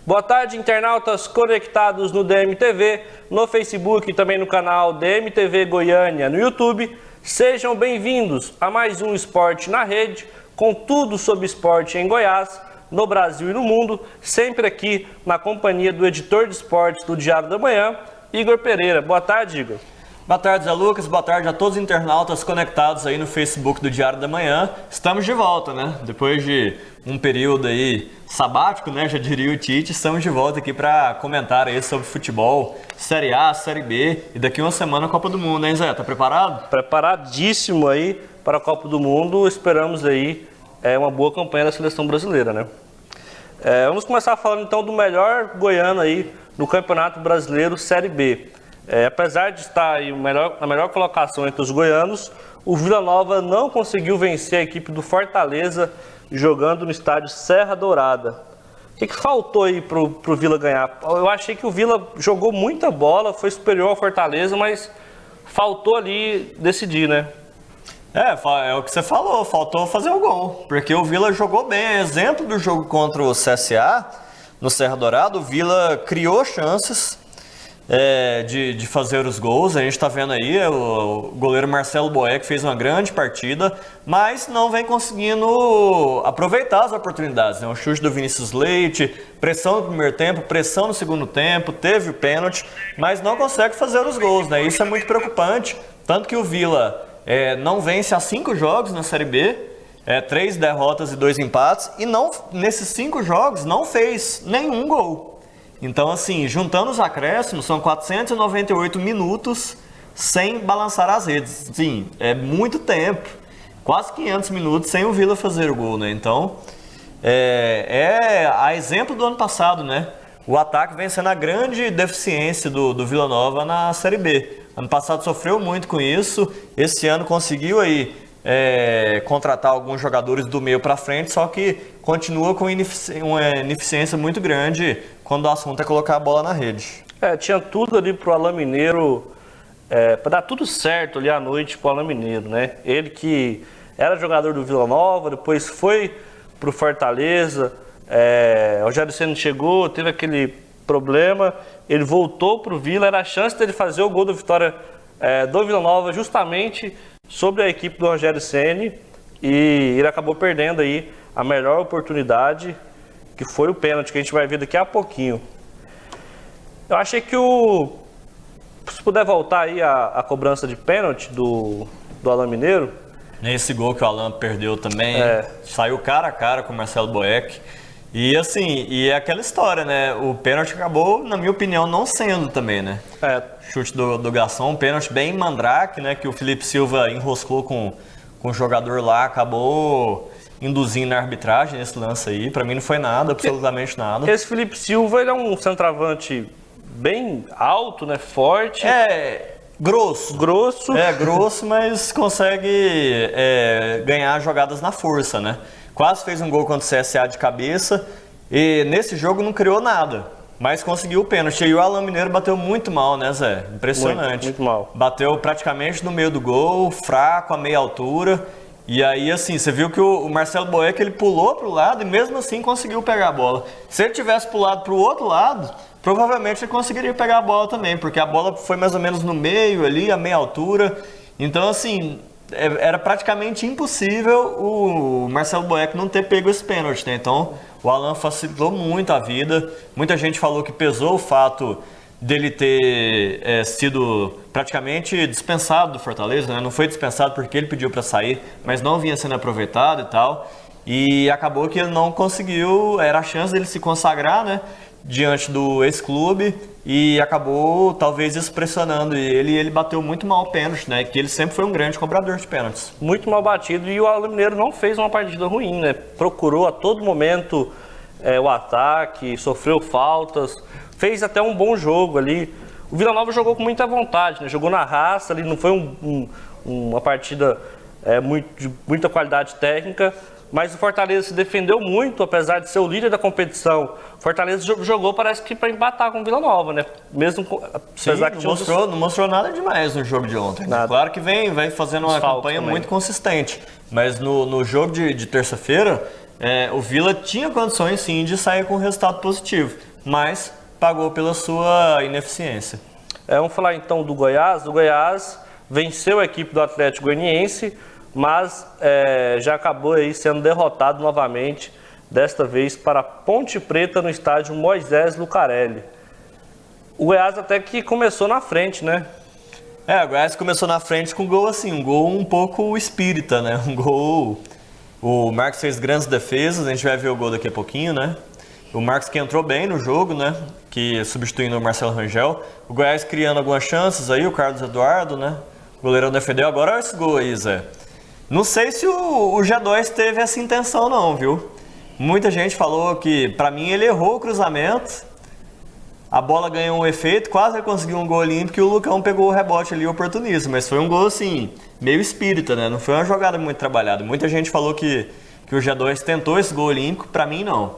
Boa tarde, internautas conectados no DMTV, no Facebook e também no canal DMTV Goiânia no YouTube. Sejam bem-vindos a mais um Esporte na Rede, com tudo sobre esporte em Goiás, no Brasil e no mundo, sempre aqui na companhia do editor de esportes do Diário da Manhã, Igor Pereira. Boa tarde, Igor. Boa tarde, Zé Lucas. Boa tarde a todos os internautas conectados aí no Facebook do Diário da Manhã. Estamos de volta, né? Depois de um período aí sabático, né? Já diria o Tite, estamos de volta aqui para comentar aí sobre futebol, Série A, Série B e daqui uma semana a Copa do Mundo, hein, Zé? Tá preparado? Preparadíssimo aí para a Copa do Mundo. Esperamos aí uma boa campanha da seleção brasileira, né? Vamos começar falando então do melhor goiano aí no Campeonato Brasileiro Série B. Apesar de estar aí na melhor colocação entre os goianos, o Vila Nova não conseguiu vencer a equipe do Fortaleza jogando no estádio Serra Dourada. O que faltou aí pro Vila ganhar? Eu achei que o Vila jogou muita bola, foi superior ao Fortaleza, mas faltou ali decidir, né? É o que você falou, faltou fazer o gol, porque o Vila jogou bem. Exemplo do jogo contra o CSA, no Serra Dourada, o Vila criou chances de fazer os gols. A gente está vendo aí o goleiro Marcelo Boeck fez uma grande partida, mas não vem conseguindo aproveitar as oportunidades, né? O chute do Vinícius Leite, pressão no primeiro tempo, pressão no segundo tempo, teve o pênalti, mas não consegue fazer os gols, né? Isso é muito preocupante, tanto que o Vila não vence há 5 jogos na Série B, 3 derrotas e 2 empates, e nesses 5 jogos não fez nenhum gol. Então, assim, juntando os acréscimos, são 498 minutos sem balançar as redes. Sim, é muito tempo. Quase 500 minutos sem o Vila fazer o gol, né? Então, a exemplo do ano passado, né? O ataque vem sendo a grande deficiência do Vila Nova na Série B. Ano passado sofreu muito com isso. Esse ano conseguiu aí contratar alguns jogadores do meio para frente, só que continua com uma ineficiência muito grande quando o assunto é colocar a bola na rede. Tinha tudo ali pro Alain Mineiro, para dar tudo certo ali à noite pro Alain Mineiro, né? Ele que era jogador do Vila Nova, depois foi pro Fortaleza, o Rogério Ceni chegou, teve aquele problema, ele voltou pro Vila, era a chance dele fazer o gol da vitória do Vila Nova justamente sobre a equipe do Rogério Ceni, e ele acabou perdendo aí a melhor oportunidade, que foi o pênalti, que a gente vai ver daqui a pouquinho. Eu achei que se puder voltar aí a cobrança de pênalti do Alain Mineiro. Nesse gol que o Alain perdeu também, saiu cara a cara com o Marcelo Boeck. E assim, é aquela história, né? O pênalti acabou, na minha opinião, não sendo também, né? Chute do garçom, um pênalti bem mandrake, né? Que o Felipe Silva enroscou com o jogador lá, acabou induzindo a arbitragem nesse lance aí. Pra mim não foi nada, absolutamente nada. Esse Felipe Silva, ele é um centroavante bem alto, né? Forte. Grosso. Grosso, mas consegue ganhar jogadas na força, né? Quase fez um gol contra o CSA de cabeça e nesse jogo não criou nada, mas conseguiu o pênalti. E o Alain Mineiro bateu muito mal, né, Zé? Impressionante. Muito mal. Bateu praticamente no meio do gol, fraco, a meia altura. E aí, assim, você viu que o Marcelo Boeck, ele pulou pro lado e mesmo assim conseguiu pegar a bola. Se ele tivesse pulado pro outro lado, provavelmente ele conseguiria pegar a bola também, porque a bola foi mais ou menos no meio ali, a meia altura. Então, assim, era praticamente impossível o Marcelo Boeck não ter pego esse pênalti, né? Então, o Alain facilitou muito a vida. Muita gente falou que pesou o fato dele ter sido praticamente dispensado do Fortaleza, né? Não foi dispensado porque ele pediu para sair, mas não vinha sendo aproveitado e tal. E acabou que ele não conseguiu, era a chance dele se consagrar, né? Diante do ex-clube, e acabou talvez isso pressionando ele, e ele bateu muito mal o pênalti, né? Que ele sempre foi um grande cobrador de pênaltis. Muito mal batido, e o Alain Mineiro não fez uma partida ruim, né? Procurou a todo momento o ataque, sofreu faltas, fez até um bom jogo ali. O Vila Nova jogou com muita vontade, né? Jogou na raça ali, não foi uma partida de muita qualidade técnica. Mas o Fortaleza se defendeu muito, apesar de ser o líder da competição. O Fortaleza jogou, parece que para empatar com o Vila Nova, né? Mesmo apesar que não mostrou nada demais no jogo de ontem. Né? Claro que vai fazendo uma campanha muito consistente. Mas no jogo de terça-feira, o Vila tinha condições sim de sair com um resultado positivo. mas pagou pela sua ineficiência. Vamos falar então do Goiás. O Goiás venceu a equipe do Atlético Goianiense, mas já acabou aí sendo derrotado novamente, desta vez para Ponte Preta no estádio Moisés Lucarelli. O Goiás até que começou na frente, né? O Goiás começou na frente com um gol assim, um gol um pouco espírita, né? Um gol... O Marcos fez grandes defesas, a gente vai ver o gol daqui a pouquinho, né? O Marcos que entrou bem no jogo, né? Que substituindo o Marcelo Rangel. O Goiás criando algumas chances aí, o Carlos Eduardo, né? O goleirão defendeu. Agora olha esse gol aí, Zé. Não sei se o G2 teve essa intenção não, viu? Muita gente falou que, pra mim, ele errou o cruzamento. A bola ganhou um efeito, quase ele conseguiu um gol olímpico e o Lucão pegou o rebote ali, oportunismo. Mas foi um gol, assim, meio espírita, né? Não foi uma jogada muito trabalhada. Muita gente falou que o G2 tentou esse gol olímpico, pra mim não.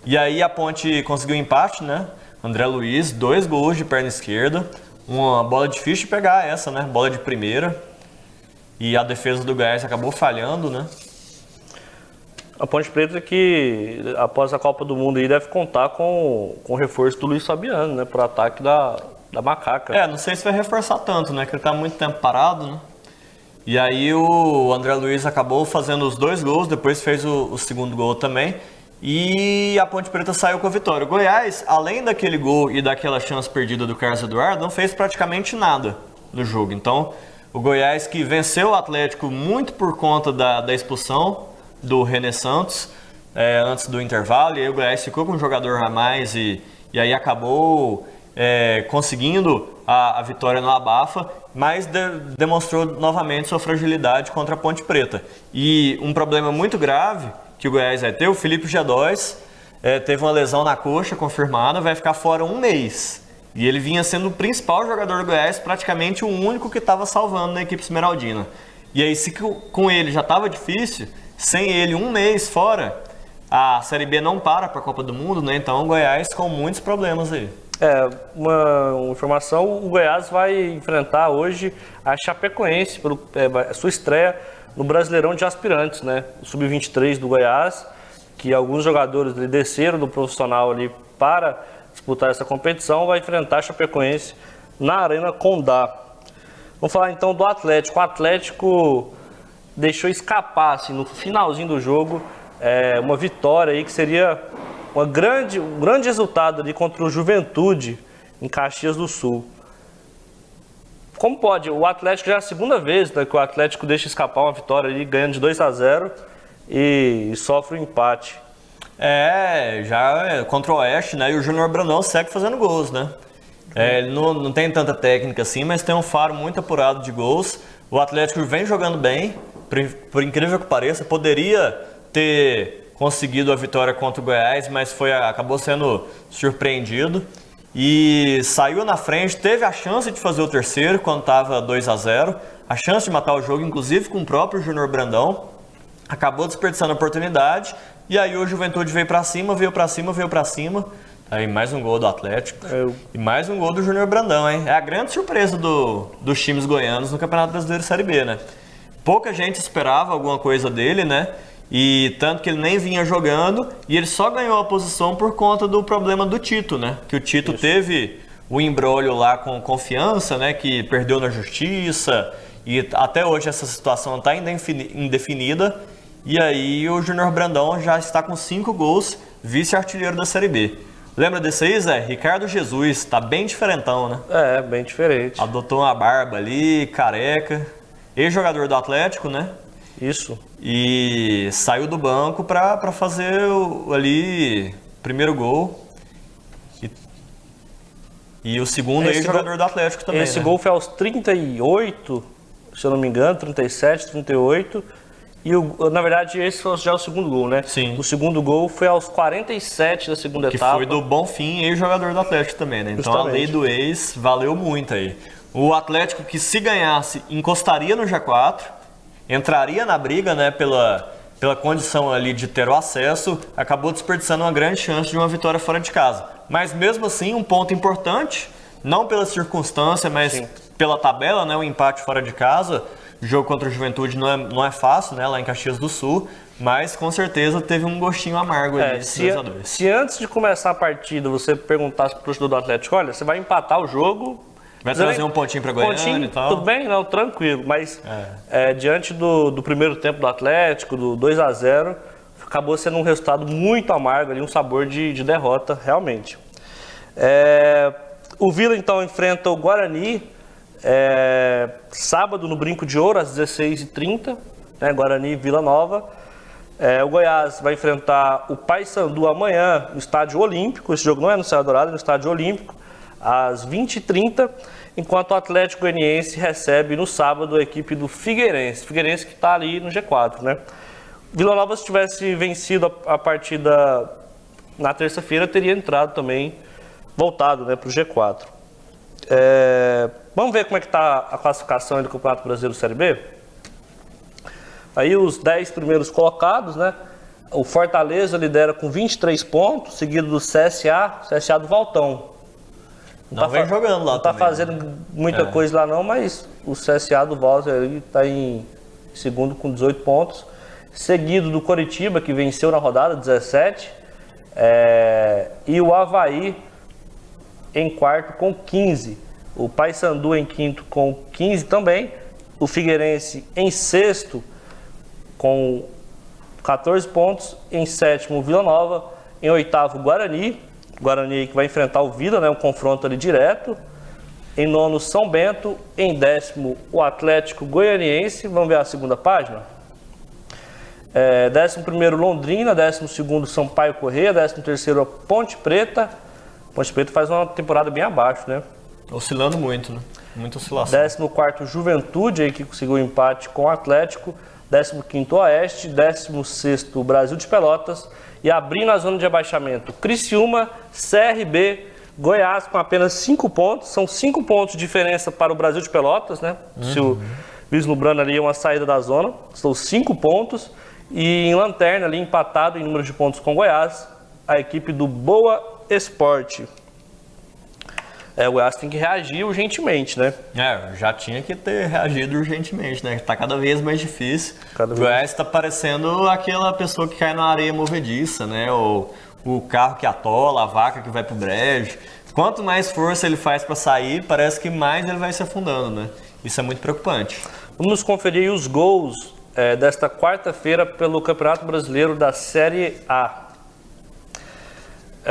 E aí a Ponte conseguiu um empate, né? André Luiz, 2 gols de perna esquerda. Uma bola difícil de pegar essa, né? Bola de primeira. E a defesa do Goiás acabou falhando, né? A Ponte Preta que, após a Copa do Mundo, aí, deve contar com o reforço do Luiz Fabiano, né? Para o ataque da Macaca. Não sei se vai reforçar tanto, né? Que ele tá muito tempo parado, né? E aí o André Luiz acabou fazendo os 2 gols, depois fez o segundo gol também. E a Ponte Preta saiu com a vitória. O Goiás, além daquele gol e daquela chance perdida do Carlos Eduardo, não fez praticamente nada no jogo. Então, o Goiás que venceu o Atlético muito por conta da expulsão do René Santos antes do intervalo, e aí o Goiás ficou com um jogador a mais e aí acabou conseguindo a vitória no abafa, mas demonstrou novamente sua fragilidade contra a Ponte Preta. E um problema muito grave que o Goiás vai ter, o Felipe G2 teve uma lesão na coxa confirmada, vai ficar fora 1 mês. E ele vinha sendo o principal jogador do Goiás, praticamente o único que estava salvando na equipe esmeraldina. E aí, se com ele já estava difícil, sem ele 1 mês fora, a Série B não para a Copa do Mundo, né? Então o Goiás com muitos problemas aí. Uma informação, o Goiás vai enfrentar hoje a Chapecoense, sua estreia no Brasileirão de Aspirantes, né? O Sub-23 do Goiás, que alguns jogadores desceram do profissional ali para disputar essa competição, vai enfrentar a Chapecoense na Arena Condá. Vamos falar então do Atlético. O Atlético deixou escapar, assim, no finalzinho do jogo, uma vitória aí que seria um grande resultado ali contra o Juventude em Caxias do Sul. Como pode? O Atlético já é a segunda vez, né, que o Atlético deixa escapar uma vitória ali, ganhando de 2-0 e sofre um empate. Já contra o Oeste, né? E o Júnior Brandão segue fazendo gols, né? Ele não tem tanta técnica assim, mas tem um faro muito apurado de gols. O Atlético vem jogando bem, por incrível que pareça, poderia ter conseguido a vitória contra o Goiás, mas acabou sendo surpreendido. E saiu na frente, teve a chance de fazer o terceiro quando estava 2-0, a chance de matar o jogo, inclusive com o próprio Júnior Brandão. Acabou desperdiçando a oportunidade, e aí o Juventude veio pra cima. Aí mais um gol do Atlético e mais um gol do Júnior Brandão, hein? É a grande surpresa dos times goianos no Campeonato Brasileiro Série B, né? Pouca gente esperava alguma coisa dele, né? E tanto que ele nem vinha jogando, e ele só ganhou a posição por conta do problema do Tito, né? Que o Tito teve o imbróglio lá com Confiança, né? Que perdeu na justiça, e até hoje essa situação está indefinida. E aí o Júnior Brandão já está com 5 gols, vice-artilheiro da Série B. Lembra desse aí, Zé? Ricardo Jesus, tá bem diferentão, né? Bem diferente. Adotou uma barba ali, careca. Ex-jogador do Atlético, né? Isso. E saiu do banco para fazer ali primeiro gol. E o segundo ex-jogador do Atlético também, Esse né? gol foi aos 38, se eu não me engano, 37, 38. E, na verdade, esse foi já o segundo gol, né? Sim. O segundo gol foi aos 47 da segunda etapa. Que foi do Bonfim, ex-jogador do Atlético também, né? Então Justamente. a lei do ex valeu muito aí. O Atlético, que se ganhasse, encostaria no G4, entraria na briga, né? Pela condição ali de ter o acesso, acabou desperdiçando uma grande chance de uma vitória fora de casa. Mas mesmo assim, um ponto importante, não pela circunstância, mas pela tabela, né? O empate fora de casa, O jogo contra o Juventude não é fácil, né? Lá em Caxias do Sul. Mas com certeza teve um gostinho amargo ali. Se antes de começar a partida você perguntasse pro torcedor do Atlético, olha, você vai empatar o jogo... Vai trazer um pontinho para Goiânia e tal. Tudo bem, não, tranquilo. Mas diante do primeiro tempo do Atlético, do 2-0, acabou sendo um resultado muito amargo ali, um sabor de derrota, realmente. O Vila, então, enfrenta o Guarani sábado no Brinco de Ouro, às 16h30, né, Guarani e Vila Nova. O Goiás vai enfrentar o Paysandu amanhã no Estádio Olímpico. Esse jogo não é no Serra Dourada, é no Estádio Olímpico, às 20h30, enquanto o Atlético Goianiense recebe no sábado a equipe do Figueirense. Figueirense que está ali no G4, né? Vila Nova, se tivesse vencido a partida na terça-feira, teria entrado também, voltado, né, para o G4. Vamos ver como é que está a classificação do Campeonato Brasileiro Série B? Aí os 10 primeiros colocados, né? O Fortaleza lidera com 23 pontos, seguido do CSA do Valtão. Não vem jogando lá não tá também, fazendo muita coisa lá não, mas o CSA do Walter está em segundo com 18 pontos. Seguido do Coritiba, que venceu na rodada 17. E o Avaí em quarto com 15. O Paysandu em quinto com 15 também. O Figueirense em sexto com 14 pontos. Em sétimo, Vila Nova. Em oitavo, Guarani. Guarani que vai enfrentar o Vila, né, um confronto ali direto. Em nono, São Bento. Em décimo, o Atlético Goianiense. Vamos ver a segunda página. 11º, Londrina. 12º, Sampaio Corrêa. 13º, Ponte Preta. Ponte Preta faz uma temporada bem abaixo, né? Oscilando muito, né? Muita oscilação. 14º, Juventude, aí que conseguiu um empate com o Atlético. 15º, Oeste. 16º, Brasil de Pelotas. E abrindo a zona de abaixamento, Criciúma, CRB, Goiás com apenas 5 pontos. São 5 pontos de diferença para o Brasil de Pelotas, né? Se o vislumbrando ali uma saída da zona. São 5 pontos. E em lanterna ali, empatado em número de pontos com Goiás, a equipe do Boa Esporte. O Goiás tem que reagir urgentemente, né? Já tinha que ter reagido urgentemente, né? Tá cada vez mais difícil. O Goiás tá parecendo aquela pessoa que cai na areia movediça, né? O carro que atola, a vaca que vai pro brejo. Quanto mais força ele faz para sair, parece que mais ele vai se afundando, né? Isso é muito preocupante. Vamos conferir os gols desta quarta-feira pelo Campeonato Brasileiro da Série A.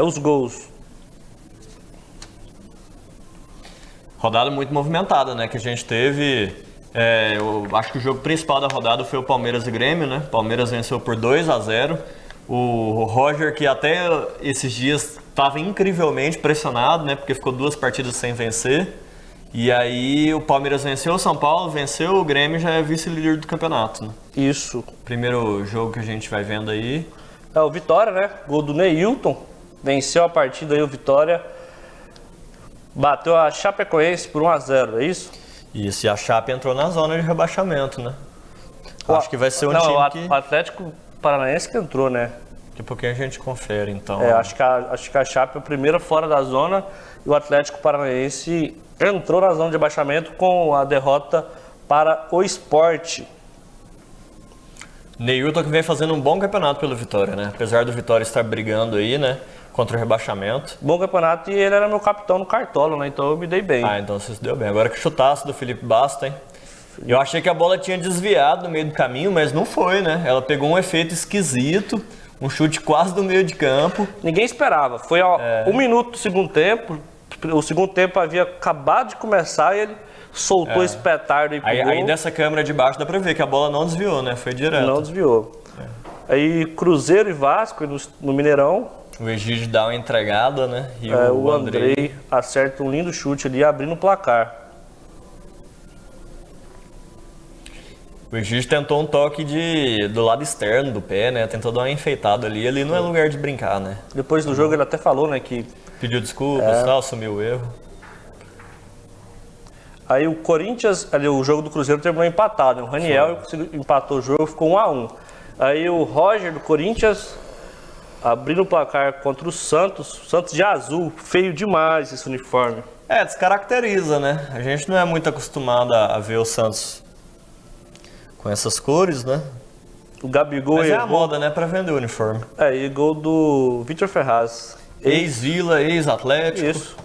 Os gols. Rodada muito movimentada, né? Que a gente teve. Eu acho que o jogo principal da rodada foi o Palmeiras e Grêmio, né? Palmeiras venceu por 2-0. O Roger, que até esses dias estava incrivelmente pressionado, né? Porque ficou 2 partidas sem vencer. E aí o Palmeiras venceu o São Paulo, venceu o Grêmio, já é vice-líder do campeonato, né? Isso. Primeiro jogo que a gente vai vendo aí. O Vitória, né? Gol do Neilton. Venceu a partida aí o Vitória. Bateu a Chapecoense por 1-0, é isso? Isso, e a Chape entrou na zona de rebaixamento, né? Acho que vai ser um time que... O Atlético Paranaense que entrou, né? Daqui a pouquinho a gente confere, então. Acho que a Chape é a primeira fora da zona e o Atlético Paranaense entrou na zona de rebaixamento com a derrota para o Sport. Neilton que vem fazendo um bom campeonato pelo Vitória, né? Apesar do Vitória estar brigando aí, né? Contra o rebaixamento. Bom campeonato e ele era meu capitão no Cartola, né? Então eu me dei bem. Então você se deu bem. Agora que chutaço do Felipe Basta, hein? Eu achei que a bola tinha desviado no meio do caminho, mas não foi, né? Ela pegou um efeito esquisito, um chute quase do meio de campo. Ninguém esperava. Foi um minuto do segundo tempo. O segundo tempo havia acabado de começar e ele soltou esse petardo aí pro gol. Aí dessa câmera de baixo dá pra ver que a bola não desviou, né? Foi direto. Não desviou. Aí Cruzeiro e Vasco no Mineirão. O Egídio dá uma entregada, né? E o Andrei acerta um lindo chute ali, abrindo o placar. O Egídio tentou um toque do lado externo do pé, né? Tentou dar uma enfeitada ali. Ali não é lugar de brincar, né? Depois do jogo ele até falou, né, que... Pediu desculpas e tal, assumiu o erro. Aí o Corinthians, ali o jogo do Cruzeiro terminou empatado, né? O Raniel empatou o jogo, ficou 1-1. Aí o Roger do Corinthians... abrindo o placar contra o Santos de azul, feio demais esse uniforme. Descaracteriza, né? A gente não é muito acostumado a ver o Santos com essas cores, né? O Gabigol Mas é a errou. moda, né, pra vender o uniforme. E gol do Vitor Ferraz. Ex-Vila, ex-Atlético. Isso.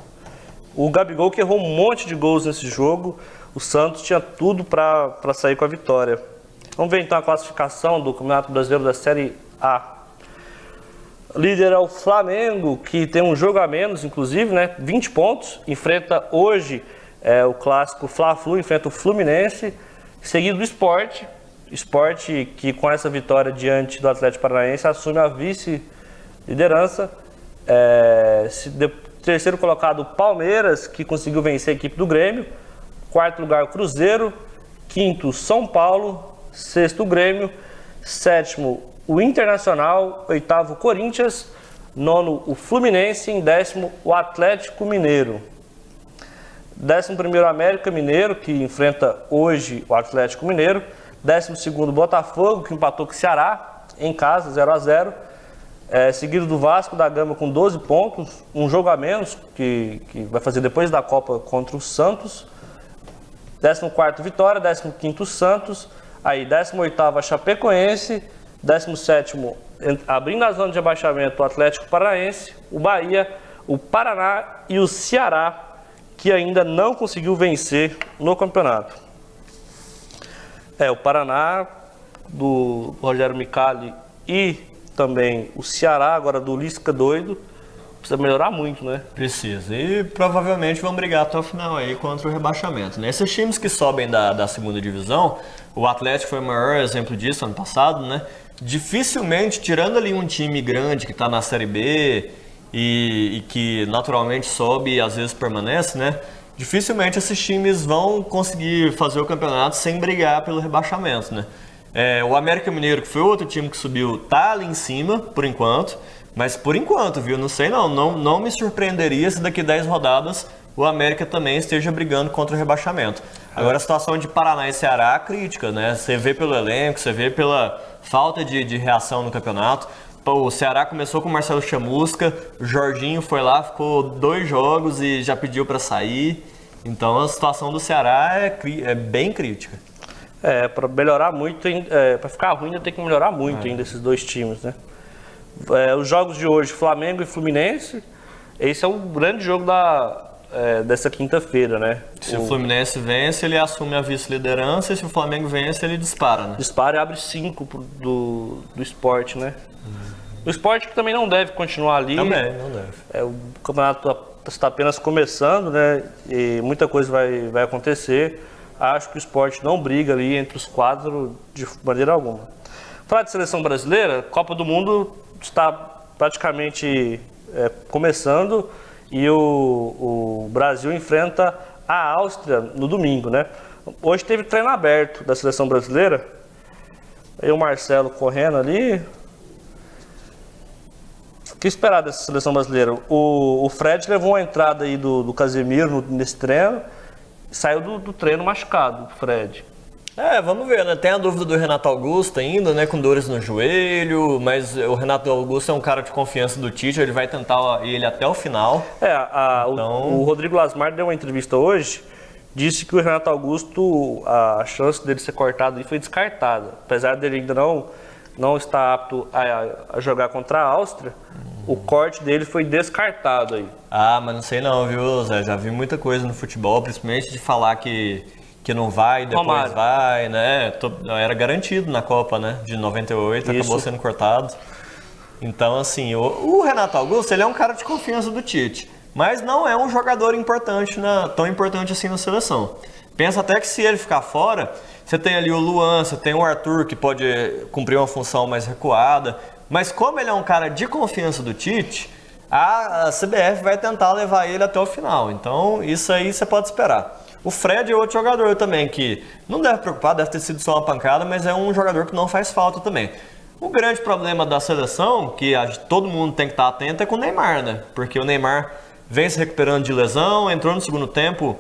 O Gabigol que errou um monte de gols nesse jogo. O Santos tinha tudo para sair com a vitória. Vamos ver então a classificação do Campeonato Brasileiro da Série A. O líder é o Flamengo, que tem um jogo a menos, inclusive, né? 20 pontos. Enfrenta hoje o clássico Fla-Flu, enfrenta o Fluminense. Seguido do Sport. Sport que com essa vitória diante do Atlético Paranaense assume a vice-liderança. Terceiro colocado, Palmeiras, que conseguiu vencer a equipe do Grêmio. Quarto lugar, Cruzeiro. Quinto, São Paulo. Sexto, Grêmio. Sétimo, o Internacional. Oitavo, Corinthians. Nono, o Fluminense. Em décimo, o Atlético Mineiro. 11º, América Mineiro, que enfrenta hoje o Atlético Mineiro. 12º, Botafogo, que empatou com o Ceará, em casa, 0-0. Seguido do Vasco da Gama com 12 pontos, um jogo a menos, que vai fazer depois da Copa contra o Santos. 14º, Vitória. 15º, Santos. Aí, 18º, Chapecoense. 17º, abrindo a zona de abaixamento, o Atlético Paranaense, o Bahia, o Paraná e o Ceará, que ainda não conseguiu vencer no campeonato. O Paraná, do Rogério Micali, e também o Ceará, agora do Lisca doido, precisa melhorar muito, né? Precisa. E provavelmente vão brigar até o final aí contra o rebaixamento, né? Esses times que sobem da segunda divisão, o Atlético foi o maior exemplo disso ano passado, né? Dificilmente, tirando ali um time grande que está na Série B e que naturalmente sobe e às vezes permanece, né? Dificilmente esses times vão conseguir fazer o campeonato sem brigar pelo rebaixamento, né? O América Mineiro, que foi outro time que subiu, tá ali em cima, por enquanto. Mas por enquanto, viu? Não sei não me surpreenderia se daqui 10 rodadas o América também esteja brigando contra o rebaixamento. Agora a situação de Paraná e Ceará é crítica, né? Você vê pelo elenco, você vê pela falta de reação no campeonato. O Ceará começou com o Marcelo Chamusca, o Jorginho foi lá, ficou 2 jogos e já pediu para sair. Então a situação do Ceará é bem crítica. Para melhorar muito, para ficar ruim, ainda tem que melhorar muito ainda esses dois times, né? Os jogos de hoje, Flamengo e Fluminense, esse é o grande jogo dessa quinta-feira, né? Se o Fluminense vence, ele assume a vice-liderança, e se o Flamengo vence, ele dispara, né? Dispara e abre 5 do Sport, né? O Sport que também não deve continuar ali. Também, não deve. O campeonato está apenas começando, né? E muita coisa vai acontecer. Acho que o Sport não briga ali entre os 4 de maneira alguma. Falar de seleção brasileira, Copa do Mundo está praticamente começando e o Brasil enfrenta a Áustria no domingo, né? Hoje teve treino aberto da seleção brasileira. Aí o Marcelo correndo ali. O que esperar dessa seleção brasileira? O Fred levou uma entrada aí do Casemiro nesse treino. Saiu do treino machucado, o Fred. Vamos ver, né? Tem a dúvida do Renato Augusto ainda, né? Com dores no joelho, mas o Renato Augusto é um cara de confiança do Tite, ele vai tentar ele até o final. O Rodrigo Lasmar deu uma entrevista hoje, disse que o Renato Augusto, a chance dele ser cortado aí foi descartada. Apesar dele ainda não estar apto a jogar contra a Áustria, o corte dele foi descartado aí. Mas não sei não, viu, Zé? Já vi muita coisa no futebol, principalmente de falar que não vai, depois Romário vai, né? Era garantido na Copa, né? De 98, acabou sendo cortado. Então, assim, o Renato Augusto, ele é um cara de confiança do Tite, mas não é um jogador importante, tão importante assim na seleção. Pensa até que se ele ficar fora, você tem ali o Luan, você tem o Arthur, que pode cumprir uma função mais recuada, mas como ele é um cara de confiança do Tite, a CBF vai tentar levar ele até o final. Então, isso aí você pode esperar. O Fred é outro jogador também, que não deve preocupar, deve ter sido só uma pancada, mas é um jogador que não faz falta também. O grande problema da seleção, que todo mundo tem que estar atento, é com o Neymar, né? Porque o Neymar vem se recuperando de lesão, entrou no segundo tempo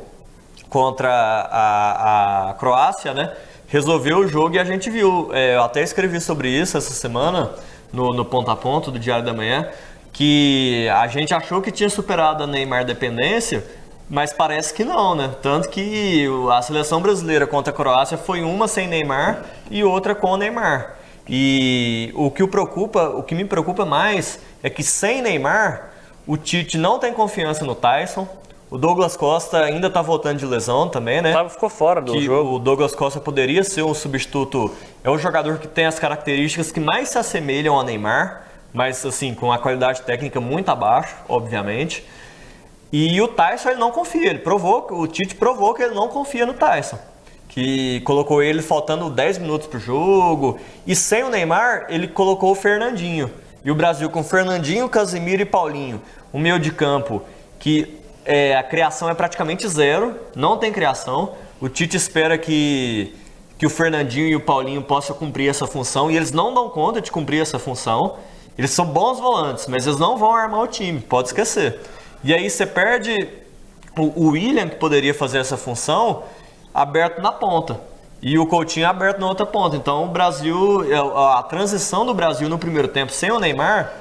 contra a Croácia, né? Resolveu o jogo e a gente viu. Eu até escrevi sobre isso essa semana no Ponto a Ponto do Diário da Manhã, que a gente achou que tinha superado a Neymar dependência, Mas parece que não, né? Tanto que a seleção brasileira contra a Croácia foi uma sem Neymar e outra com o Neymar. E o que me preocupa mais é que sem Neymar, o Tite não tem confiança no Tyson. O Douglas Costa ainda tá voltando de lesão também, né? Ficou fora do jogo. O Douglas Costa poderia ser um substituto. É o jogador que tem as características que mais se assemelham ao Neymar, mas assim, com a qualidade técnica muito abaixo, obviamente. E o Tyson ele não confia, o Tite provou que ele não confia no Tyson. Que colocou ele faltando 10 minutos pro jogo. E sem o Neymar, ele colocou o Fernandinho. E o Brasil com Fernandinho, Casemiro e Paulinho. O meio de campo que a criação é praticamente zero, não tem criação. O Tite espera que o Fernandinho e o Paulinho possam cumprir essa função e eles não dão conta de cumprir essa função. Eles são bons volantes, mas eles não vão armar o time, pode esquecer. E aí você perde o William, que poderia fazer essa função, aberto na ponta. E o Coutinho aberto na outra ponta. Então o Brasil, a transição do Brasil no primeiro tempo sem o Neymar,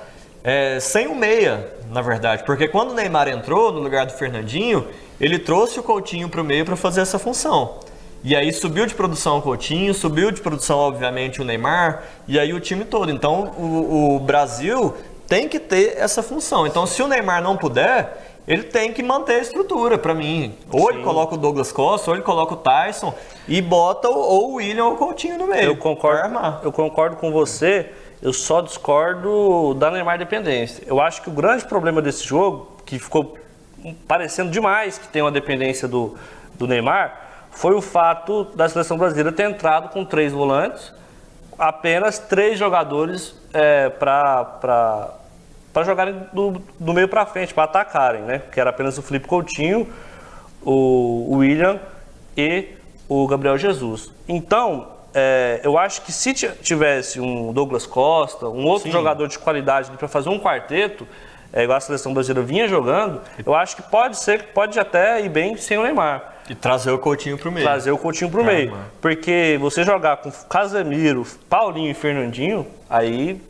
sem o meia, na verdade. Porque quando o Neymar entrou no lugar do Fernandinho, ele trouxe o Coutinho para o meio para fazer essa função. E aí subiu de produção o Coutinho, subiu de produção, obviamente, o Neymar, e aí o time todo. Então o Brasil tem que ter essa função. Então se o Neymar não puder, ele tem que manter a estrutura, para mim. Ou Sim. Ele coloca o Douglas Costa, ou ele coloca o Tyson e bota ou o William ou o Coutinho no meio. Eu concordo com você, eu só discordo da Neymar dependência. Eu acho que o grande problema desse jogo, que ficou parecendo demais que tem uma dependência do Neymar, foi o fato da seleção brasileira ter entrado com 3 volantes, apenas 3 jogadores para jogarem do meio para frente, para atacarem, né? Que era apenas o Felipe Coutinho, o William e o Gabriel Jesus. Então, eu acho que se tivesse um Douglas Costa, um outro Sim. jogador de qualidade para fazer um quarteto, igual a seleção brasileira vinha jogando, eu acho que pode até ir bem sem o Neymar. E trazer o Coutinho pro meio. Meio. Porque você jogar com Casemiro, Paulinho e Fernandinho, aí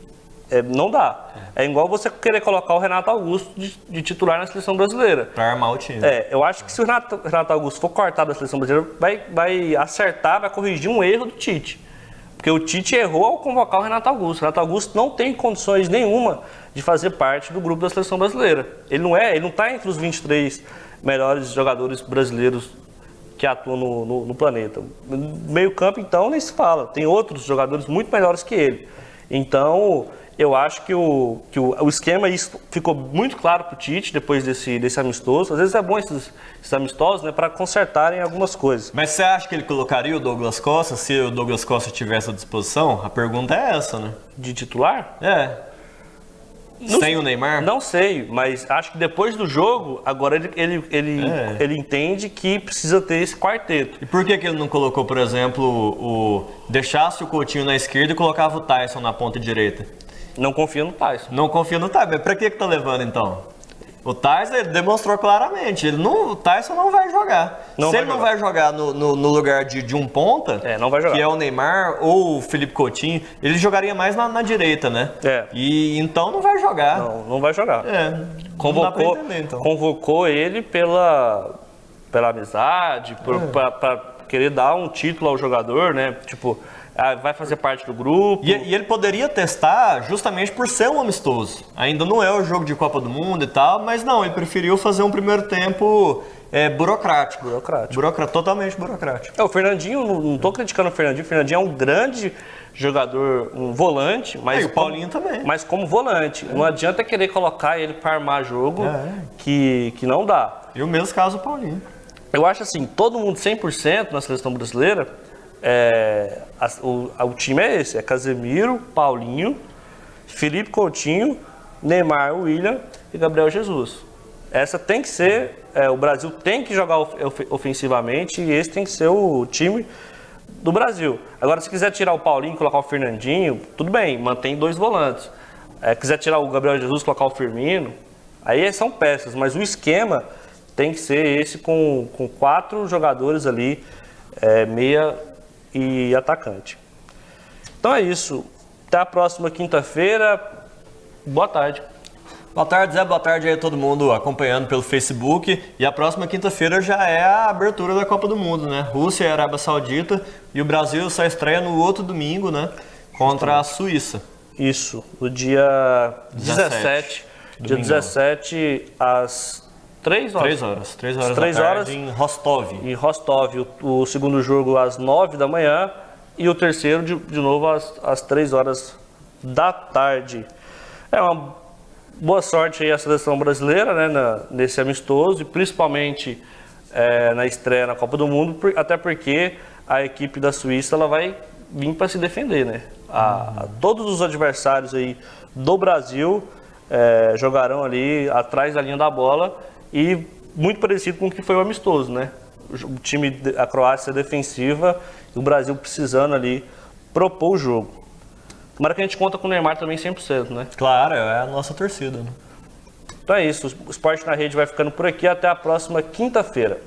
não dá. É igual você querer colocar o Renato Augusto de titular na seleção brasileira. Para armar o time. Eu acho que se o Renato Augusto for cortado da seleção brasileira, vai acertar, vai corrigir um erro do Tite. Porque o Tite errou ao convocar o Renato Augusto. O Renato Augusto não tem condições nenhuma de fazer parte do grupo da seleção brasileira. Ele não está entre os 23 melhores jogadores brasileiros que atuam no planeta. Meio campo, então, nem se fala. Tem outros jogadores muito melhores que ele. Então, eu acho que o esquema, isso ficou muito claro para o Tite depois desse amistoso. Às vezes é bom esses amistosos, né, para consertarem algumas coisas. Mas você acha que ele colocaria o Douglas Costa se o Douglas Costa tivesse à disposição? A pergunta é essa, né? De titular? Sem o Neymar? Não sei, mas acho que depois do jogo, agora ele entende que precisa ter esse quarteto. E por que ele não colocou, por exemplo, deixasse o Coutinho na esquerda e colocava o Tyson na ponta direita? Não confia no Tyson. Não confia no Tyson. Mas pra que tá levando, então? O Tyson, ele demonstrou claramente, o Tyson não vai jogar. Se ele não vai jogar no lugar de um ponta, não vai jogar. Que é o Neymar ou o Felipe Coutinho, ele jogaria mais na direita, né? E então não vai jogar. Não vai jogar. Não dá pra entender, então. Convocou ele pela amizade, pra querer dar um título ao jogador, né? Tipo, vai fazer parte do grupo. E ele poderia testar justamente por ser um amistoso. Ainda não é o jogo de Copa do Mundo e tal, mas não, ele preferiu fazer um primeiro tempo burocrático. Totalmente burocrático. O Fernandinho, não estou criticando o Fernandinho. O Fernandinho é um grande jogador, um volante, mas o Paulinho também. Mas como volante. Não adianta querer colocar ele para armar jogo que não dá. E o mesmo caso do Paulinho. Eu acho assim, todo mundo 100% na seleção brasileira, o time é esse, Casemiro, Paulinho, Felipe Coutinho, Neymar, William e Gabriel Jesus. Essa tem que ser, o Brasil tem que jogar ofensivamente e esse tem que ser o time do Brasil. Agora, se quiser tirar o Paulinho e colocar o Fernandinho, tudo bem, mantém 2 volantes. Quiser tirar o Gabriel Jesus e colocar o Firmino, aí são peças, mas o esquema tem que ser esse com 4 jogadores ali, meia e atacante. Então é isso. Até a próxima quinta-feira. Boa tarde. Boa tarde, Zé. Boa tarde aí a todo mundo acompanhando pelo Facebook. E a próxima quinta-feira já é a abertura da Copa do Mundo, né? Rússia e Arábia Saudita. E o Brasil só estreia no outro domingo, né? Contra a Suíça. Isso, no dia 17. Dia Domingão. 17 às 3 horas. 3 horas. 3 horas Três da tarde horas. em Rostov. Em Rostov, o segundo jogo às 9 da manhã e o terceiro de novo às 3 horas da tarde. É uma boa sorte aí a seleção brasileira, né, nesse amistoso e principalmente na estreia na Copa do Mundo, até porque a equipe da Suíça ela vai vir para se defender, né? Todos os adversários aí do Brasil jogarão ali atrás da linha da bola e muito parecido com o que foi o amistoso, né? O time, a Croácia defensiva e o Brasil precisando ali propor o jogo. Tomara que a gente conta com o Neymar também 100%, né? Claro, é a nossa torcida, né? Então é isso, o Esporte na Rede vai ficando por aqui, até a próxima quinta-feira.